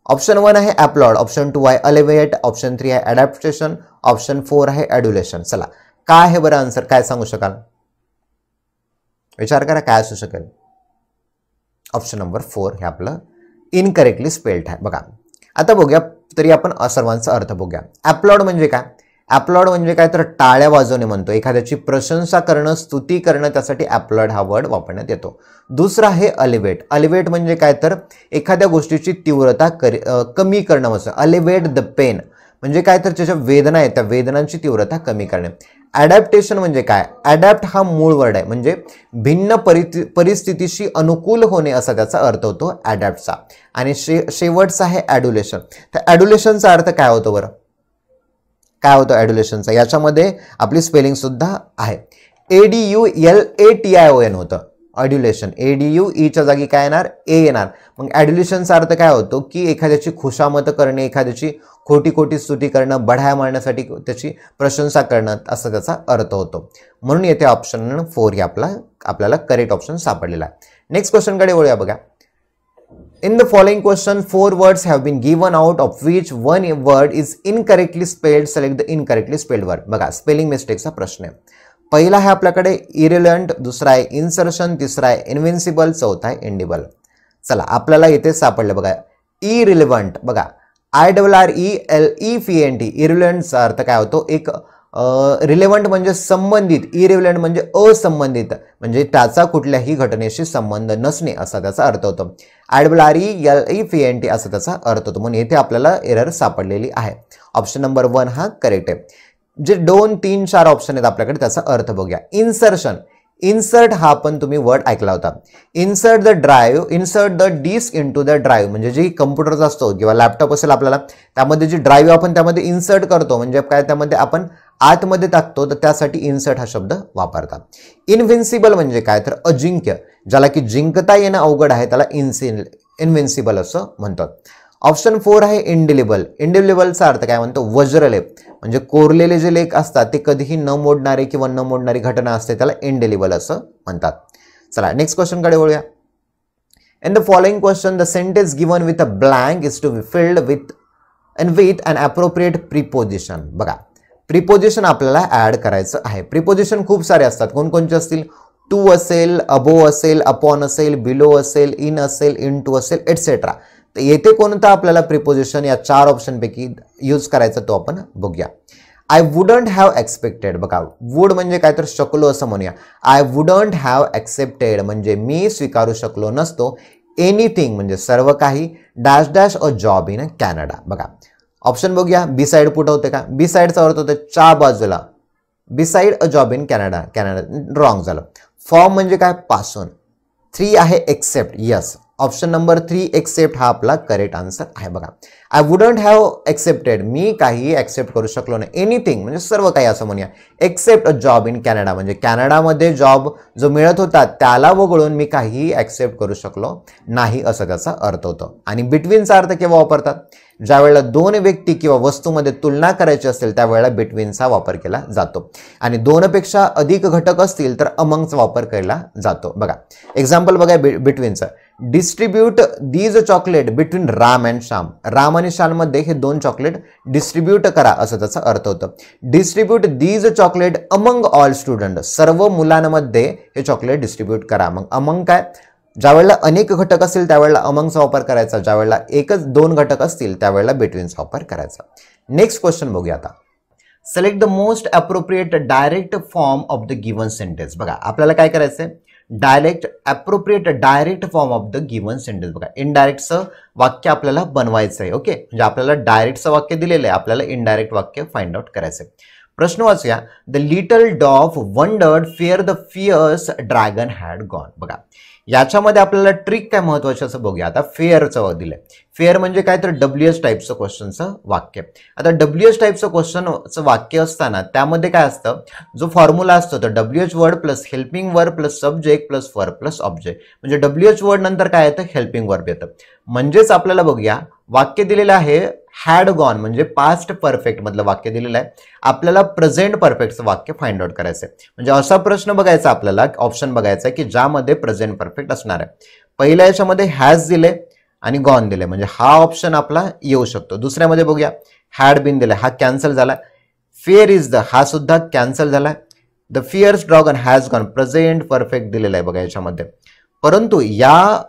ऑप्शन 1 आहे अपलॉड, ऑप्शन 2 आहे अलिव्हिएट, ऑप्शन 3 आहे अडॅप्टेशन, ऑप्शन 4 आहे ॲड्युलेशन. चला, काय आहे बरं आन्सर, काय सांगू शकाल? विचार करा काय असू शकेल. ऑप्शन नंबर 4 हे आपलं इनकरेक्टली स्पेल्ड आहे. बघा, आता बघूया तरी आपण सर्वांचा अर्थ बघूया. अपलॉड म्हणजे काय? अपलॉड म्हणजे काय तर टाळ्या वाजवणे म्हणतो. एखाद्याची प्रशंसा करणं, स्तुती करणं, त्यासाठी अपलॉड हा वर्ड वापरण्यात येतो. दुसरा आहे अलिव्हेट. अलिव्हेट म्हणजे काय तर एखाद्या गोष्टीची तीव्रता कमी करणं असं. अलिव्हेट द पेन म्हणजे काय तर त्याच्या वेदना आहेत त्या वेदनांची तीव्रता कमी करणे. ॲडॅप्टेशन म्हणजे काय? ॲडॅप्ट हा मूळ वर्ड आहे, म्हणजे भिन्न परिस्थितीशी अनुकूल होणे असा त्याचा अर्थ होतो ॲडॅप्टचा. आणि शेवटचा आहे ॲड्युलेशन. तर ॲड्युलेशनचा अर्थ काय होतो बरं? काय होतं ॲड्युलेशनचा? याच्यामध्ये आपली स्पेलिंग सुद्धा आहे. ADULATION होतं ॲड्युलेशन. ADU च्या जागी काय येणार? ए येणार. मग ॲड्युलेशनचा अर्थ काय होतो की एखाद्याची खुशामत करणे, एखाद्याची खोटी खोटी स्तुती करणं, बढाया मारण्यासाठी त्याची प्रशंसा करणं असा त्याचा अर्थ होतो. म्हणून येथे ऑप्शन 4 हे आपल्याला करेक्ट ऑप्शन सापडलेला आहे. नेक्स्ट क्वेश्चनकडे वळूया. बघा, in the following question 4 words have been given out of which one word is incorrectly spelled. Select the incorrectly spelled word. बघा, स्पेलिंग मिस्टेकचा प्रश्न आहे. पहिला आहे आपल्याकडे इरिलेव्हंट, दुसरा आहे इन्सर्शन, तिसरा आहे इनविन्सिबल, चौथा आहे इंडिबल. चला, आपल्याला इथे सापडलं बघा इरिलेव्हंट. बघा, IRRELEVENT. इरिलेव्हंटचा अर्थ काय होतो? एक रिलेव्हंट म्हणजे संबंधित, इरिलेव्हंट म्हणजे असंबंधित, म्हणजे त्याचा कुठल्याही घटनेशी संबंध नसणे असा त्याचा अर्थ होतो. IRRELEVENT असा त्याचा अर्थ होतो. म्हणून येथे आपल्याला एरर सापडलेली आहे. ऑप्शन नंबर 1 हा करेक्ट आहे. जे 2, 3, 4 ऑप्शन आहेत आपल्याकडे त्याचा अर्थ बघूया. इन्सर्शन. इन्सर्ट हा पण तुम्ही वर्ड ऐकला होता. Insert the drive, insert the disk into the drive, म्हणजे जे कम्प्युटरचा असतो किंवा लॅपटॉप असेल आपल्याला, त्यामध्ये जी ड्राईव्ह आपण त्यामध्ये इन्सर्ट करतो, म्हणजे काय त्यामध्ये आपण आतमध्ये टाकतो, तर त्यासाठी इन्सर्ट हा शब्द वापरतात. इनविन्सिबल म्हणजे काय तर अजिंक्य, ज्याला की जिंकता येणं अवघड आहे त्याला इनविन्सिबल असं म्हणतात. ऑप्शन 4 आहे इंडिलिबल. इंडिलिबलचा अर्थ काय म्हणतो? वज्रलेप, म्हणजे कोरलेले जे लेख असतात ते कधीही न मोडणारे किंवा न मोडणारी घटना असते त्याला इंडिलिबल असं म्हणतात. चला, नेक्स्ट क्वेश्चनकडे वळूया. In the following question the sentence given with a blank is to be filled with an appropriate preposition. बघा, प्रिपोजिशन आपल्याला ऍड करायचं आहे. प्रिपोजिशन खूप सारे असतात. कोणकोणते असतील? टू असेल, अबो असेल, अपॉन असेल, बिलो असेल, इन असेल, इन टू असेल, एटसेट्रा. तर येथे कोणता आपल्याला प्रिपोजिशन या 4 ऑप्शनपैकी यूज करायचा तो आपण बघूया. I wouldn't have expected. बघा, वुड म्हणजे काय तर शकलो असं म्हणूया. आय वुडंट हॅव एक्सेप्टेड म्हणजे मी स्वीकारू शकलो नसतो. एनिथिंग म्हणजे सर्व काही. Dash dash a job in Canada. बघा, ऑप्शन बघूया. बी साइड पुट होते का? बी साइडचा अर्थ होते च्या बाजूला. Beside a job in Canada. Wrong झालं. फॉर्म म्हणजे काय? पासून. 3 आहे accept. Yes, option number 3 accept हा आपला करेक्ट आन्सर आहे. बघा, आय वुडंट हॅव एक्सेप्टेड, मी काही एक्सेप्ट करू शकलो नाही. एनिथिंग म्हणजे सर्व काही असं म्हणूया. Accept a job in Canada म्हणजे कॅनडामध्ये जॉब जो मिळत होता त्याला वगळून मी काही एक्सेप्ट करू शकलो नाही असं त्याचा अर्थ होतो. आणि बिटवीनचा अर्थ केव्हा वापरतात? ज्या वेळेला 2 व्यक्ती किंवा वस्तूमध्ये तुलना करायची असेल त्यावेळेला बिटवीनचा वापर केला जातो. आणि 2 पेक्षा अधिक घटक असतील तर अमंगचा वापर केला जातो. बघा, एक्झाम्पल बघा बिटवीनचं. Distribute these chocolate between Ram and Shyam. Ram आणि श्याममध्ये हे 2 चॉकलेट डिस्ट्रीब्यूट करा असं त्याचा अर्थ होतं. Distribute these chocolate among all student. सर्व मुलांमध्ये हे चॉकलेट डिस्ट्रीब्यूट करा. मग अमंग काय? ज्यावेळेला अनेक घटक असतील त्यावेळेला अमंगचा वापर करायचा. ज्यावेळेला 1-2 घटक असतील त्यावेळेला बिटवीनचा वापर करायचा. नेक्स्ट क्वेश्चन बघूया आता. Select the most appropriate direct form of the given sentence. बघा, आपल्याला काय करायचंय? Direct appropriate direct form of the given sentence. बघा इनडायरेक्टचं वाक्य आपल्याला बनवायचं आहे. ओके, म्हणजे आपल्याला डायरेक्टचं वाक्य दिलेलं आहे, आपल्याला इनडायरेक्ट वाक्य फाइंड आउट करायचं आहे. प्रश्न वाचूया. The little dog wondered where the fierce dragon had gone. बघा याच्यामध्ये आपल्याला ट्रिक काय महत्वाचं असं बघूया. आता फेअरचं दिलंय. फेअर म्हणजे काय तर WH टाईपचं क्वेश्चनचं वाक्य. आता WH टाईपचं क्वेश्चनचं वाक्य असताना त्यामध्ये काय असतं, जो फॉर्म्युला असतो तर WH word plus helping verb plus subject plus verb plus object. म्हणजे WH वर्ड नंतर काय येतं, हेल्पिंग वर्ब येतं. म्हणजेच आपल्याला बघूया वाक्य दिलेलं आहे हॅड गॉन म्हणजे पास्ट परफेक्ट मधलं वाक्य दिलेलं आहे. आपल्याला प्रेझेंट परफेक्टचं वाक्य फाइंड आउट करायचं आहे. म्हणजे असा प्रश्न बघायचा आपल्याला, ऑप्शन बघायचा की ज्यामध्ये प्रेझेंट परफेक्ट असणार आहे. पहिल्या याच्यामध्ये हॅज दिले आणि गॉन दिले म्हणजे हा ऑप्शन आपला येऊ शकतो. दुसऱ्यामध्ये बघूया हॅड बीन दिलाय, हा कॅन्सल झाला. फेअर इज द, हा सुद्धा कॅन्सल झालाय. The fierce dragon has gone present perfect दिलेला आहे बघा याच्यामध्ये. परंतु या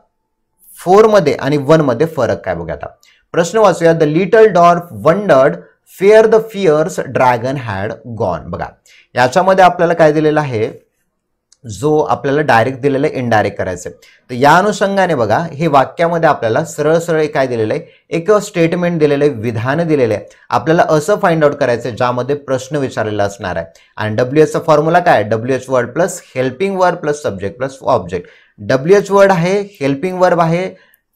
4 मध्ये आणि 1 मध्ये फरक काय बघा. आता प्रश्न वाचूया. The little dwarf wondered where the fierce dragon had gone. बघा याच्यामध्ये आपल्याला काय दिलेलं आहे, जो आपल्याला डायरेक्ट दिलेलं आहे इनडायरेक्ट करायचं. तर या अनुषंगाने बघा हे वाक्यामध्ये आपल्याला सरळ सरळ काय दिलेलं आहे, एक स्टेटमेंट दिलेलं आहे, विधान दिलेलं आहे. आपल्याला असं फाइंड आउट करायचं आहे ज्यामध्ये प्रश्न विचारलेला असणार आहे. आणि WHचा फॉर्म्युला काय, WH word plus helping verb plus subject plus object. WH word आहे, हेल्पिंग वर्ब आहे,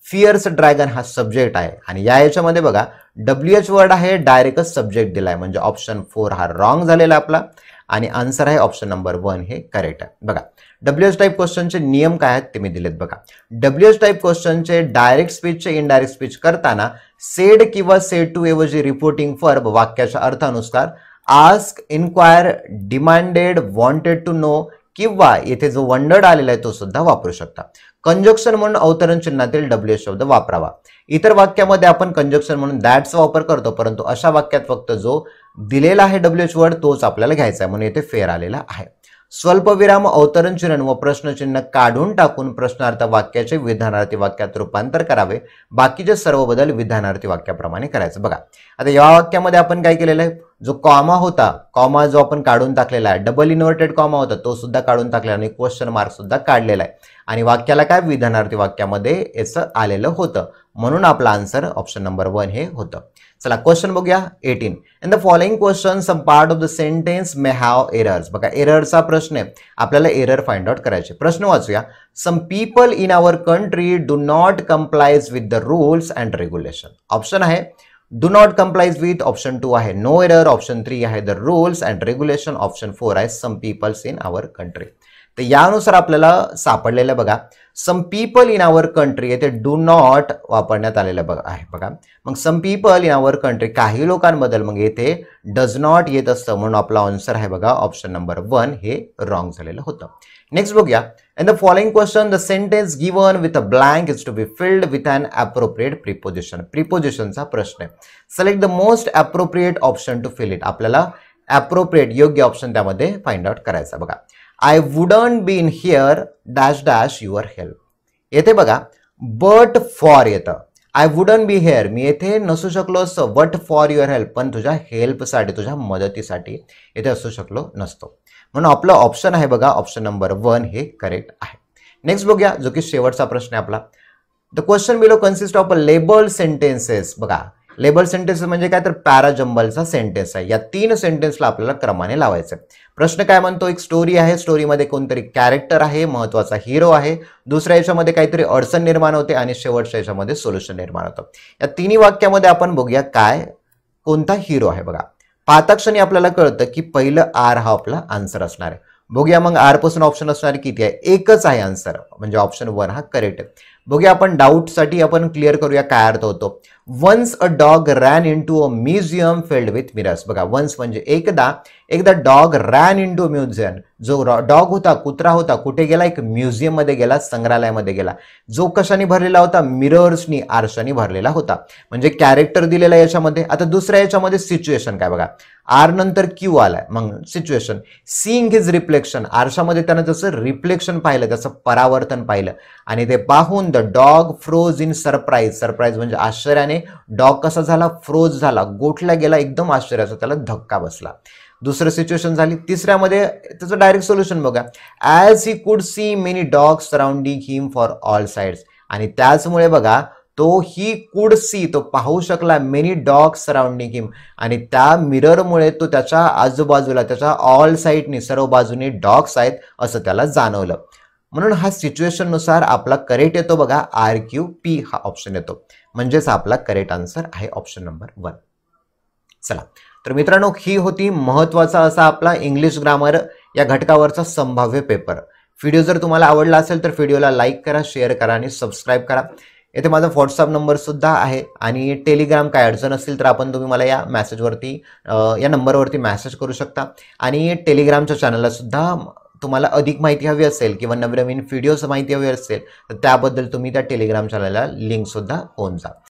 फियर्स ड्रॅगन हा सब्जेक्ट आहे. आणि या याच्यामध्ये बघा WH वर्ड आहे, डायरेक्टच सब्जेक्ट दिलाय म्हणजे ऑप्शन 4 हा रॉंग झालेला आपला आणि आन्सर आहे ऑप्शन नंबर 1 हे करेक्ट आहे. बघा WH टाईप क्वेश्चनचे नियम काय आहेत ते मी दिलेत. बघा WH टाईप क्वेश्चनचे डायरेक्ट स्पीचचे इनडायरेक्ट स्पीच करताना सेड किंवा सेड टू ऐवजी रिपोर्टिंग वर्ब वाक्याच्या अर्थानुसार ask, inquire, demanded, wanted to know किंवा येथे जो वंडर्ड आलेला आहे तो सुद्धा वापरू शकता. कंजक्शन म्हणून अवतरण चिन्हातील WH शब्द वापरावा. इतर वाक्यामध्ये आपण कंजक्शन म्हणून दॅटचा वापर करतो, परंतु अशा वाक्यात फक्त जो दिलेला आहे WH वर्ड तोच आपल्याला घ्यायचा आहे म्हणून येथे फेअर आलेला आहे. स्वल्पविराम, अवतरण चिन्ह व प्रश्नचिन्ह काढून टाकून प्रश्नार्थ वाक्याचे विधानार्थी वाक्यात रूपांतर करावे. बाकीचे सर्व बदल विधानार्थी वाक्याप्रमाणे करायचं. बघा आता या वाक्यामध्ये आपण काय केलेलं आहे, जो कॉमा होता, कॉमा जो आपण काढून टाकलेला आहे, डबल इन्व्हर्टेड कॉमा होता तो सुद्धा काढून टाकलेला आणि क्वेश्चन मार्क सुद्धा काढलेला आहे. आणि वाक्याला काय विधानार्थी वाक्यामध्ये याचं आलेलं होतं म्हणून आपला आन्सर ऑप्शन नंबर 1 हे होतं. चला क्वेश्चन बघूया 18. In the following question some part of the sentence may have errors. बघा एररचा प्रश्न आहे, आपल्याला एरर फाइंड आउट करायचे. प्रश्न वाचूया. Some people in our country do not complies with the rules and regulation. Option आहे do not complies with, option 2 आहे नो एरर, ऑप्शन 3 आहे the rules and regulation, option 4 आहे some peoples in our country. तर यानुसार आपल्याला सापडलेलं बघा some people in our country येथे डू नॉट वापरण्यात आलेलं बघा आहे. बघा मग some people in our country काही लोकांबद्दल मग येथे डज नॉट येत असतं म्हणून आपला आन्सर आहे बघा ऑप्शन नंबर 1 हे रॉंग झालेलं होतं. नेक्स्ट बघूया. In the following question the sentence given with a blank is to be filled with an appropriate preposition. प्रिपोजिशनचा प्रश्न आहे. Select the most appropriate option to fill it. आपल्याला अप्रोप्रिएट योग्य option त्यामध्ये फाइंड आउट करायचा. बघा I wouldn't be in here dash dash your help. येथे बघा बट फॉर येतं. आय वुडंट बी हिअर मी येथे नसू शकलो असतो बट फॉर युअर हेल्प, पण तुझ्या हेल्पसाठी तुझ्या मदतीसाठी येथे असू शकलो नसतो म्हणून आपलं ऑप्शन आहे बघा ऑप्शन नंबर 1 हे करेक्ट आहे. नेक्स्ट बघूया जो की शेवटचा प्रश्न आहे आपला. The question below consist of a label sentences. बघा लेबल सेंटेन्स म्हणजे काय तर पॅराजंबलचा सेंटेन्स आहे. या 3 सेंटेन्सला आपल्याला क्रमाने लावायचं. प्रश्न काय म्हणतो, एक स्टोरी आहे, स्टोरीमध्ये कोणतरी कॅरेक्टर आहे, महत्वाचा हिरो आहे, दुसऱ्या याच्यामध्ये काहीतरी अडचण निर्माण होते आणि शेवटच्या याच्यामध्ये सोल्युशन निर्माण होतं. या तिन्ही वाक्यामध्ये आपण बघूया काय कोणता हिरो आहे. बघा पाहताक्षणी आपल्याला कळतं की पहिलं आर हा आपला आन्सर असणार आहे. बघूया मग आर पासून ऑप्शन असणार किती आहे, एकच आहे आन्सर म्हणजे ऑप्शन 1 हा करेक्ट आहे. बघूया आपण डाऊटसाठी आपण क्लिअर करूया काय अर्थ होतो. Once a dog ran into a museum filled with mirrors. बघा वन्स म्हणजे एकदा dog ran into museum. जो डॉग होता, कुत्रा होता, कुठे गेला, एक म्युझियम मध्ये गेला, संग्रहालयामध्ये गेला. जो कशाने भरलेला होता, मिरर्सनी, आरशाने भरलेला होता. म्हणजे कॅरेक्टर दिलेला याच्यामध्ये. आता दुसऱ्या याच्यामध्ये सिच्युएशन काय बघा, आर नंतर क्यू आलाय मग सिच्युएशन. सीइंग हिज रिफ्लेक्शन, आरशामध्ये त्यानं त्याचं रिफ्लेक्शन पाहिलं, त्याचं परावर्तन पाहिलं आणि ते पाहून the dog froze in surprise. Surprise म्हणजे आश्चर्याने डॉग कसा झाला, फ्रोज झाला, गोठला गेला, एकदम आश्चर्याचा त्याला धक्का बसला. दुसरं सिच्युएशन झाली. तिसऱ्यामध्ये त्याचं डायरेक्ट सोल्युशन बघा. As he could see many dogs surrounding him for all sides. आणि त्याचमुळे बघा तो ही कुड सी, तो पाहू शकला मेनी डॉग्स सराउंडिंग हिम, आणि त्या मिररमुळे तो त्याच्या आजूबाजूला, त्याच्या ऑल साईडनी, सर्व बाजूने डॉग्स आहेत असं त्याला जाणवलं. म्हणून हा सिच्युएशननुसार आपला करेक्ट येतो बघा RQP हा ऑप्शन येतो. म्हणजेच आपला करेक्ट आन्सर आहे ऑप्शन नंबर 1. चला तर मित्रांनो, ही होती महत्त्वाचा असा आपला इंग्लिश ग्रामर या घटकावरचा संभाव्य पेपर. व्हिडिओ जर तुम्हाला आवडला असेल तर व्हिडिओला लाईक करा, शेअर करा आणि सबस्क्राईब करा. येथे माझा व्हॉट्सअप नंबर सुद्धा आहे आणि टेलिग्राम काय अडचण असेल तर तुम्ही मला या मेसेजवरती, या नंबरवरती मेसेज करू शकता. आणि टेलिग्रामच्या चॅनलला सुद्धा तुम्हाला अधिक माहिती हवी असेल किंवा नवीन व्हिडिओज माहिती हवी असेल तर त्याबद्दल तुम्ही त्या टेलिग्राम चॅनलला लिंक सुद्धा होऊन जा.